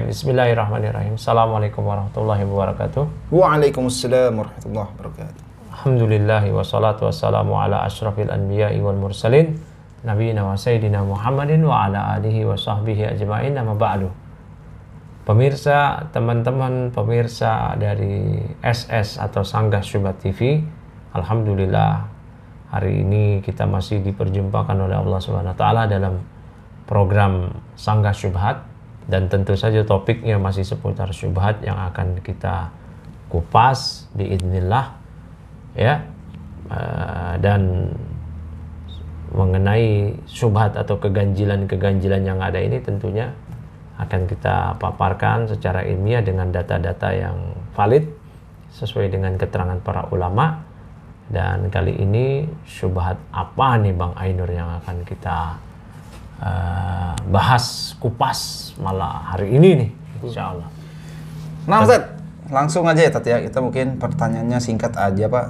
Bismillahirrahmanirrahim. Assalamualaikum warahmatullahi wabarakatuh. Waalaikumsalam warahmatullahi wabarakatuh. Alhamdulillahi wassalatu wassalamu ala asyrafil anbiya'i wal mursalin nabiyina wa sayyidina Muhammadin wa ala alihi wa sahbihi ajma'in, amma ba'du. Pemirsa, teman-teman pemirsa dari SS atau Sanggah Syubhat TV, alhamdulillah hari ini kita masih diperjumpakan oleh Allah Subhanahu wa taala dalam program Sanggah Syubhat, dan tentu saja topiknya masih seputar syubhat yang akan kita kupas biidznillah ya. Dan mengenai syubhat atau keganjilan-keganjilan yang ada ini tentunya akan kita paparkan secara ilmiah dengan data-data yang valid sesuai dengan keterangan para ulama. Dan kali ini syubhat apa nih Bang Ainur yang akan kita bahas, kupas malah hari ini nih, insya Allah. Nah Ustaz, langsung aja ya Tat ya, kita mungkin pertanyaannya singkat aja Pak.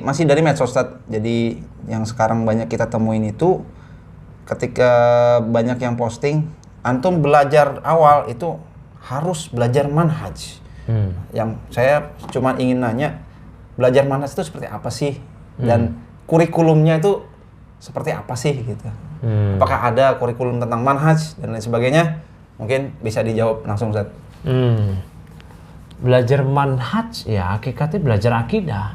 Masih dari medsos Ustaz. Jadi yang sekarang banyak kita temuin itu ketika banyak yang posting, antum belajar awal itu harus belajar manhaj. Yang saya cuma ingin nanya, belajar manhaj itu seperti apa sih? Dan kurikulumnya itu seperti apa sih gitu? Apakah ada kurikulum tentang manhaj dan lain sebagainya? Mungkin bisa dijawab langsung Ustaz. Belajar manhaj ya hakikatnya belajar akidah.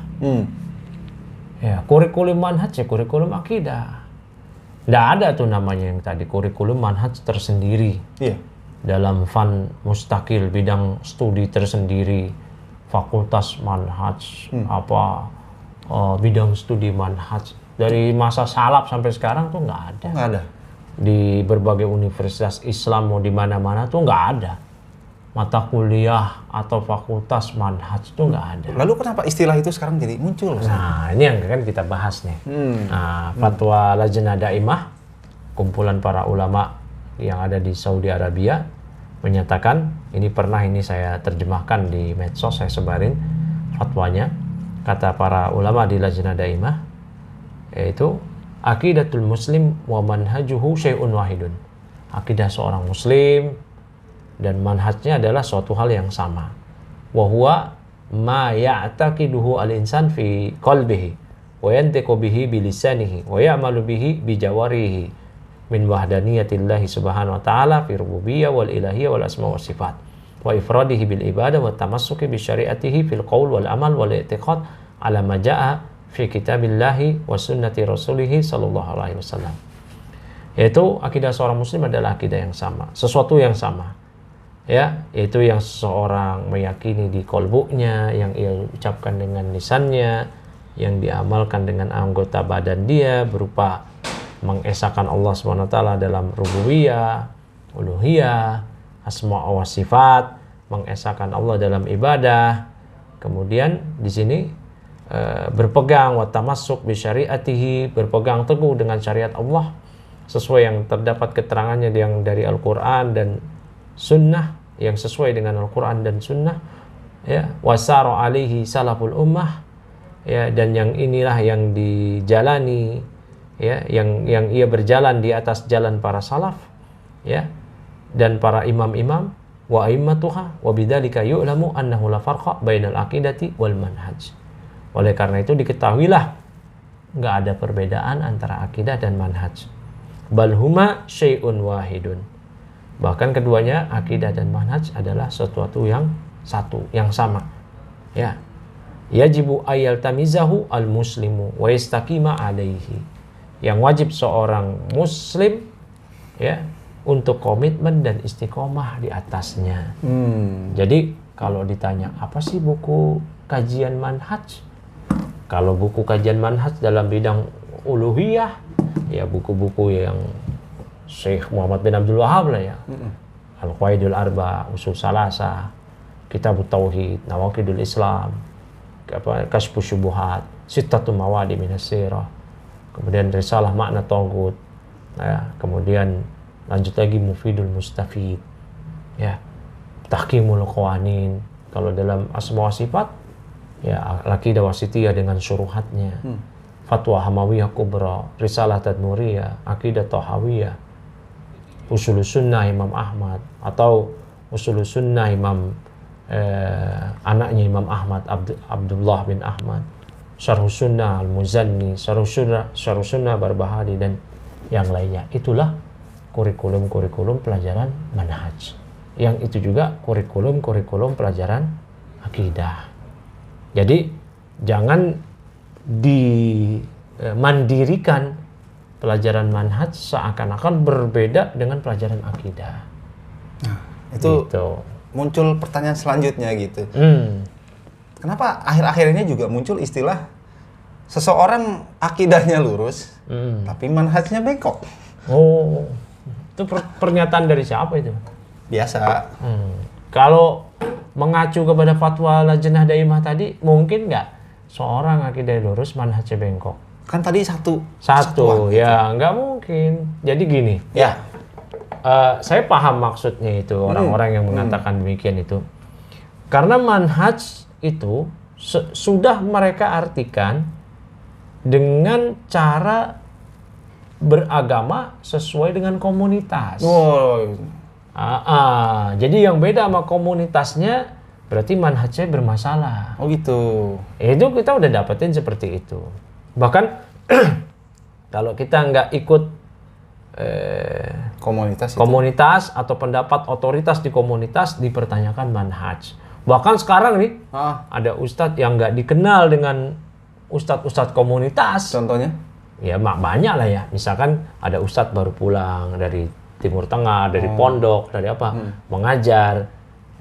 Ya, kurikulum manhaj ya kurikulum akidah. Nggak ada tuh namanya yang tadi kurikulum manhaj tersendiri. Iya. Dalam fan mustakil, bidang studi tersendiri, fakultas manhaj, bidang studi manhaj. Dari masa salaf sampai sekarang tuh nggak ada. Nggak ada. Di berbagai universitas Islam mau di mana-mana tuh nggak ada mata kuliah atau fakultas manhaj tuh nggak ada. Lalu kenapa istilah itu sekarang jadi muncul? Nah, ini yang kan kita bahas nih. Fatwa Lajnah Daimah, kumpulan para ulama yang ada di Saudi Arabia, menyatakan, ini saya terjemahkan di medsos, saya sebarin fatwanya. Kata para ulama di Lajnah Daimah, yaitu aqidatul muslim wa manhajuhu syai'un wahidun. Akidah seorang muslim dan manhajnya adalah suatu hal yang sama. Wa huwa ma ya'taqiduhu al-insan fi qalbihi wa yantiqu bihi bi lisanihi wa ya'malu bihi bi jawarihi min wahdaniyatillahi subhanahu wa ta'ala fi rububiyyah wal ilahiyyah wal asma wa sifat wa ifradihi bil ibadah wa tamassuki bi syariatihi fil qaul wal amal wal i'tiqad ala ma ja'a fi kitabillahi wa sunnati rasulihi sallallahu alaihi wasallam. Yaitu akidah seorang muslim adalah akidah yang sama, sesuatu yang sama. Ya, yaitu yang seseorang meyakini di kolbunya, yang ia ucapkan dengan lisannya, yang diamalkan dengan anggota badan dia berupa mengesahkan Allah SWT dalam rububiyah, uluhiyah, asma wa sifat, mengesahkan Allah dalam ibadah. Kemudian di sini berpegang wa tamassuk bi syariatihi, berpegang teguh dengan syariat Allah sesuai yang terdapat keterangannya yang dari Al-Qur'an dan sunnah, yang sesuai dengan Al-Quran dan sunnah ya, wasaro alaihi salaful ummah ya, dan yang inilah yang dijalani ya, yang ia berjalan di atas jalan para salaf ya, dan para imam-imam wa aimmatuha wa bidzalika yu'lamu annahu la farqa bainal aqidati wal manhaj. Oleh karena itu diketahuilah nggak ada perbedaan antara akidah dan manhaj, bal huma syai'un wahidun. Bahkan keduanya, akidah dan manhaj adalah sesuatu yang satu, yang sama. Ya. Yajibu ayyal tamizahu al-muslimu wa yastaqima alaihi. Yang wajib seorang muslim ya untuk komitmen dan istiqomah di atasnya. Jadi kalau ditanya apa sih buku kajian manhaj? Kalau buku kajian manhaj dalam bidang uluhiyah, ya buku-buku yang Syekh Muhammad bin Abdul Wahab lah ya. Al-Qawaidul Arba, Usul Salasa, Kitabut Tauhid, Nawaqidul Islam, Kasyfus Syubuhat, Sittatu Mawadi Minas Sirah, kemudian Risalah Makna Taghut, ya, kemudian lanjut lagi Mufidul Mustafid, ya, Tahkimul Qawanin. Kalau dalam Asma wa Sifat, ya, Al-Aqidah Wasithiyah dengan syuruhatnya, Fatwa Hamawiyah Kubra, Risalah Tadmuriyah, Aqidah Tahawiyah, Usulus Sunnah Imam Ahmad, atau Usulus Sunnah anaknya Imam Ahmad, Abdullah bin Ahmad, Syarhus Sunnah Al-Muzanni, Syarhus Sunnah Barbahari, dan yang lainnya. Itulah kurikulum pelajaran manhaj. Yang itu juga kurikulum pelajaran akidah. Jadi jangan dimandirikan pelajaran manhaj seakan-akan berbeda dengan pelajaran akidah. Nah, itu gitu. Muncul pertanyaan selanjutnya gitu. Kenapa akhir-akhir ini juga muncul istilah seseorang akidahnya lurus, tapi manhajnya bengkok? Oh, itu pernyataan dari siapa itu? Biasa. Kalau mengacu kepada fatwa Lajnah Daimah tadi, mungkin nggak seorang akidah lurus manhajnya bengkok? Kan tadi satu ya nggak mungkin. Jadi gini, ya. Saya paham maksudnya itu orang-orang yang mengatakan demikian itu, karena manhaj itu sudah mereka artikan dengan cara beragama sesuai dengan komunitas. Jadi yang beda sama komunitasnya berarti manhajnya bermasalah. Oh gitu. Itu kita udah dapetin seperti itu. Bahkan kalau kita nggak ikut komunitas atau pendapat otoritas di komunitas, dipertanyakan manhaj. Bahkan sekarang nih ada ustadz yang nggak dikenal dengan ustadz komunitas. Contohnya? Ya banyak lah ya. Misalkan ada ustadz baru pulang dari Timur Tengah, dari pondok, dari apa, mengajar,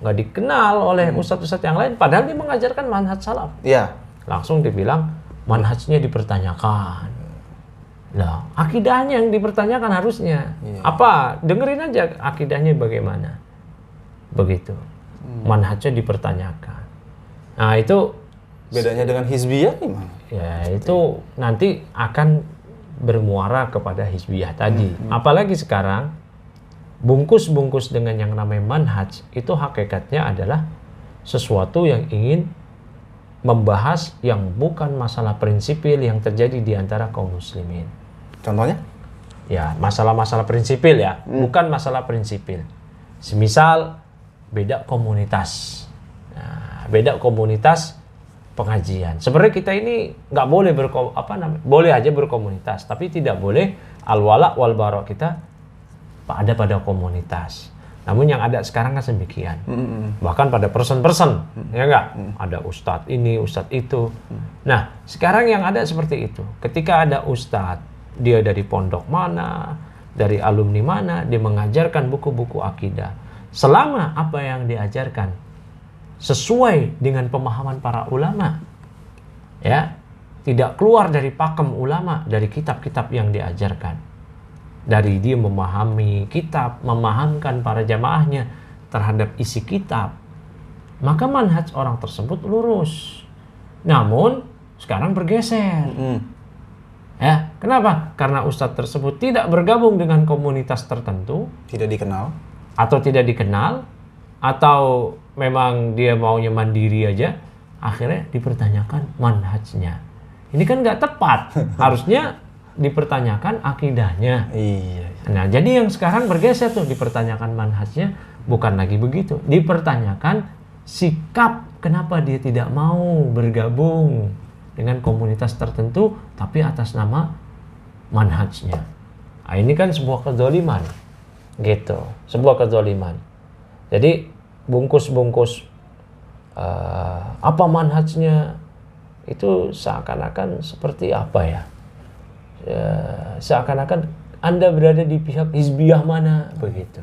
nggak dikenal oleh ustadz-ustadz yang lain, padahal dia mengajarkan manhaj salaf. Iya. Langsung dibilang manhajnya dipertanyakan. Lah, akidahnya yang dipertanyakan harusnya. Apa? Dengerin aja akidahnya bagaimana. Begitu. Manhajnya dipertanyakan. Nah, itu bedanya dengan hizbiyah gimana? Ya, itu nanti akan bermuara kepada hizbiyah tadi. Apalagi sekarang bungkus-bungkus dengan yang namanya manhaj itu hakikatnya adalah sesuatu yang ingin membahas yang bukan masalah prinsipil yang terjadi di antara kaum muslimin. Contohnya? Ya, masalah-masalah prinsipil ya, bukan masalah prinsipil. Semisal beda komunitas. Nah, beda komunitas pengajian. Sebenarnya kita ini nggak boleh boleh aja berkomunitas, tapi tidak boleh al-wala wal bara kita ada pada komunitas. Namun yang ada sekarang kan demikian. Bahkan pada person-person, ya enggak? Ada ustadz ini, ustadz itu. Nah, sekarang yang ada seperti itu. Ketika ada ustadz, dia dari pondok mana, dari alumni mana, dia mengajarkan buku-buku akidah. Selama apa yang diajarkan sesuai dengan pemahaman para ulama, ya, tidak keluar dari pakem ulama, dari kitab-kitab yang diajarkan, dari dia memahami kitab, memahamkan para jamaahnya terhadap isi kitab, maka manhaj orang tersebut lurus. Namun sekarang bergeser. Ya, kenapa? Karena ustadz tersebut tidak bergabung dengan komunitas tertentu, tidak dikenal, atau memang dia maunya mandiri aja, akhirnya dipertanyakan manhajnya. Ini kan nggak tepat. Harusnya dipertanyakan akidahnya. Iya. Nah, jadi yang sekarang bergeser tuh, dipertanyakan manhajnya, bukan lagi begitu. Dipertanyakan sikap kenapa dia tidak mau bergabung dengan komunitas tertentu tapi atas nama manhajnya. Nah, ini kan sebuah kezaliman. Gitu, sebuah kezaliman. Jadi bungkus-bungkus apa manhajnya itu seakan-akan seperti apa ya? Seakan-akan Anda berada di pihak hizbiyah mana begitu.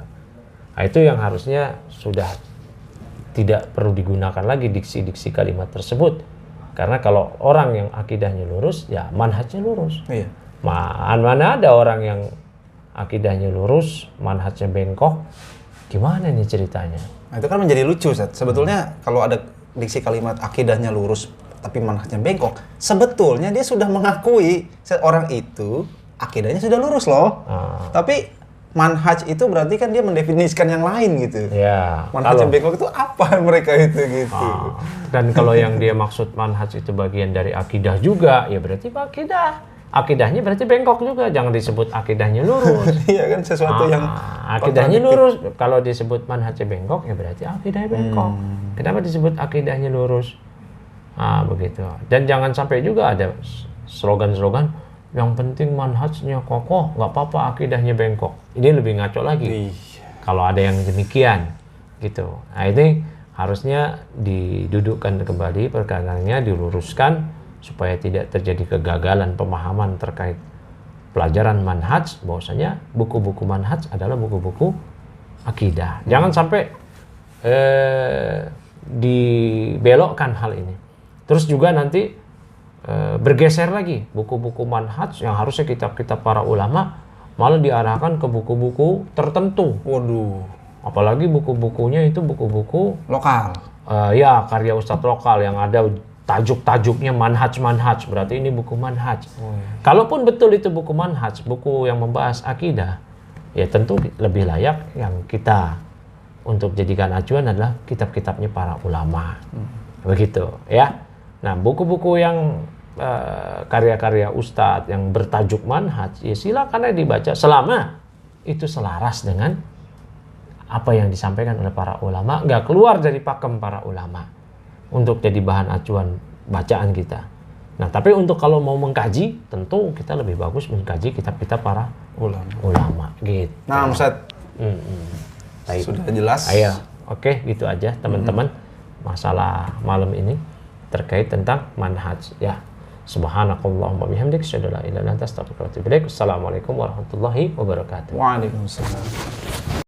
Nah, itu yang harusnya sudah tidak perlu digunakan lagi diksi-diksi kalimat tersebut. Karena kalau orang yang akidahnya lurus, ya manhajnya lurus. Iya. Mana ada orang yang akidahnya lurus, manhajnya bengkok, gimana nih ceritanya? Nah, itu kan menjadi lucu, Ustaz. Sebetulnya kalau ada diksi kalimat akidahnya lurus tapi manhajnya bengkok, sebetulnya dia sudah mengakui orang itu akidahnya sudah lurus loh. Tapi manhaj itu berarti kan dia mendefinisikan yang lain gitu. Ya. Manhaj yang bengkok itu apa mereka itu gitu. Dan kalau yang dia maksud manhaj itu bagian dari akidah juga, ya berarti akidah akidahnya berarti bengkok juga. Jangan disebut akidahnya lurus. Iya kan sesuatu yang akidahnya lurus. Kalau disebut manhajnya bengkok ya berarti akidahnya bengkok. Kenapa disebut akidahnya lurus? Begitu. Dan jangan sampai juga ada slogan-slogan yang penting manhajnya kokoh, nggak apa-apa akidahnya bengkok. Ini lebih ngaco lagi. Kalau ada yang demikian gitu. Nah, ini harusnya didudukkan kembali perkaranya, diluruskan supaya tidak terjadi kegagalan pemahaman terkait pelajaran manhaj, bahwasanya buku-buku manhaj adalah buku-buku akidah. Jangan sampai dibelokkan hal ini. Terus juga nanti bergeser lagi buku-buku manhaj yang harusnya kitab-kitab para ulama malah diarahkan ke buku-buku tertentu. Waduh. Apalagi buku-bukunya itu buku-buku Lokal. Ya karya ustadz lokal yang ada tajuk-tajuknya manhaj, berarti ini buku manhaj. Kalaupun betul itu buku manhaj, buku yang membahas akidah, ya tentu lebih layak yang kita untuk jadikan acuan adalah kitab-kitabnya para ulama. Begitu ya. Nah, buku-buku yang karya-karya ustadz yang bertajuk manhaj, ya silakan aja dibaca selama itu selaras dengan apa yang disampaikan oleh para ulama, nggak keluar dari pakem para ulama untuk jadi bahan acuan bacaan kita. Nah, tapi untuk kalau mau mengkaji, tentu kita lebih bagus mengkaji kitab-kitab para ulama gitu. Nah, Ustaz, sudah jelas. Ayo, oke, gitu aja teman-teman masalah malam ini terkait tentang manhaj ya. Subhanakallahumma bihamdik, asyhadu an la ilaha illa anta, astaghfiruka wa atubu ilaik. Assalamualaikum warahmatullahi wabarakatuh. Waalaikumsalam.